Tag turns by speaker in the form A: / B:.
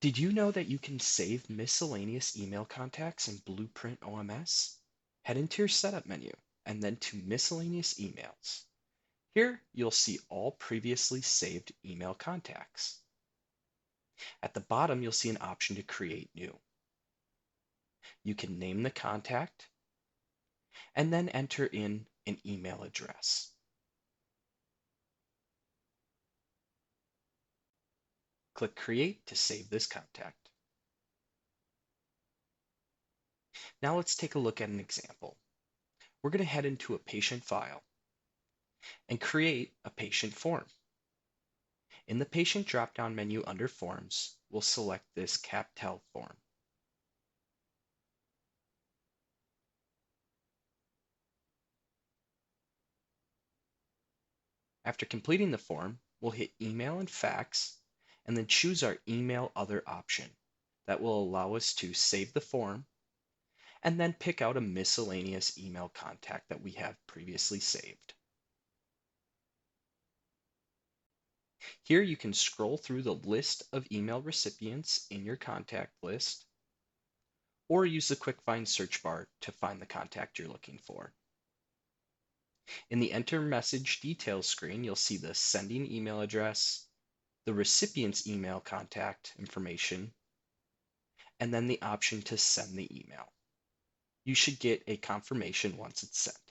A: Did you know that you can save miscellaneous email contacts in Blueprint OMS? Head into your setup menu and then to miscellaneous emails. Here you'll see all previously saved email contacts. At the bottom you'll see an option to create new. You can name the contact and then enter in an email address. Click Create to save this contact. Now let's take a look at an example. We're going to head into a patient file and create a patient form. In the patient drop-down menu under Forms, we'll select this CapTel form. After completing the form, we'll hit Email and Fax, and then choose our Email Other option. That will allow us to save the form, and then pick out a miscellaneous email contact that we have previously saved. Here you can scroll through the list of email recipients in your contact list, or use the quick find search bar to find the contact you're looking for. In the Enter Message Details screen, you'll see the sending email address, the recipient's email contact information, and then the option to send the email. You should get a confirmation once it's sent.